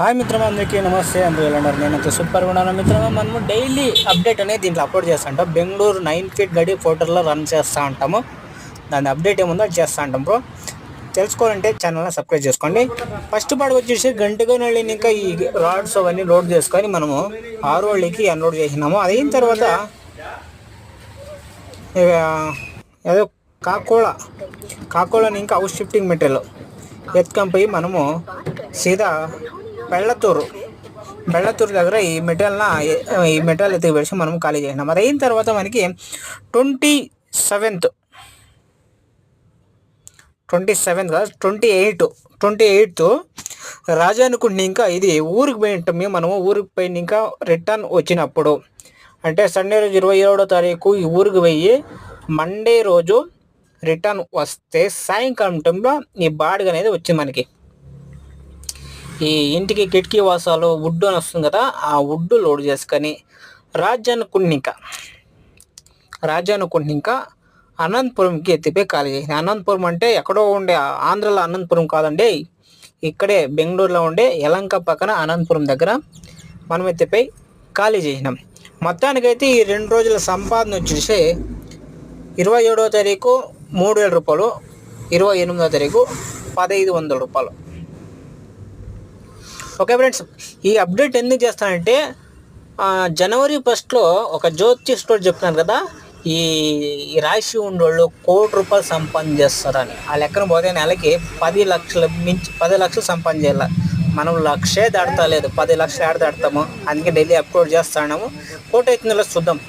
Hi మిత్రమా, అందరికీ నమస్తే. అందరూ ఎలా ఉన్నారు? నేనైతే సూపర్గా ఉన్నాను మిత్రమా. మనము డైలీ అప్డేట్ అనేది దీంట్లో అప్లోడ్ చేస్తూ ఉంటాం. బెంగళూరు 9 ఫీట్ గడి ఫోటోలో రన్ చేస్తూ ఉంటాము. దాని అప్డేట్ ఏముందో అది చేస్తూ ఉంటాం బ్రో. తెలుసుకోవాలంటే ఛానల్ని సబ్స్క్రైబ్ చేసుకోండి. ఫస్ట్ పార్ట్ వచ్చేసి గంటగోనల్లి ఇంకా ఈ రాడ్స్ అవన్నీ లోడ్ చేసుకొని మనము ఆరోళ్ళకి అన్లోడ్ చేసినాము. అది అయిన తర్వాత ఏదో కాకోలని ఇంకా హౌస్ షిఫ్టింగ్ మెటీరియల్ ఎత్తుకొని మనము సీదా బెళ్ళతూరు దగ్గర ఈ మెటీరియల్ ఎత్తుకు పెట్టి మనం ఖాళీ చేసినాం. అది అయిన తర్వాత మనకి 28th రాజానుకుంటే ఇంకా ఇది ఊరికి పోయింటాం. మనము ఊరికి పోయిన ఇంకా రిటర్న్ వచ్చినప్పుడు అంటే సండే రోజు 27వ తారీఖు ఈ ఊరికి పోయి మండే రోజు రిటర్న్ వస్తే సాయంకాలం టైంలో ఈ బాడిగ అనేది వచ్చింది మనకి. ఈ ఇంటికి కిటికీ వాసాలు వుడ్ అని వస్తుంది కదా, ఆ వుడ్ లోడ్ చేసుకొని రాజానుకుంటే అనంతపురంకి ఎత్తిపోయి ఖాళీ చేసింది. అనంతపురం అంటే ఎక్కడో ఉండే ఆంధ్రలో అనంతపురం కాదండి, ఇక్కడే బెంగళూరులో ఉండే యలంక పక్కన అనంతపురం దగ్గర మనం ఎత్తిపోయి ఖాళీ చేసినాం. మొత్తానికైతే ఈ 2 రోజుల సంపాదన వచ్చేసి 27వ తారీఖు 3,000 రూపాయలు, 28వ తారీఖు 1,500 రూపాయలు. ఓకే ఫ్రెండ్స్, ఈ అప్డేట్ ఎందుకు చేస్తానంటే జనవరి 1 ఒక జ్యోతి స్టోర్ చెప్తున్నారు కదా, ఈ రాశి ఉండోళ్ళు 1 కోటి రూపాయలు సంపాదన చేస్తారని. ఆ లెక్కన పోతే నెలకి 10 లక్షలు సంపాదన చేయాలి. మనం 1,00,000 దాడతలేదు, 10 లక్షలు దాడతాము. అందుకే డైలీ అప్లోడ్ చేస్తున్నాము. 1 కోటి అవుతుందో చూద్దాం.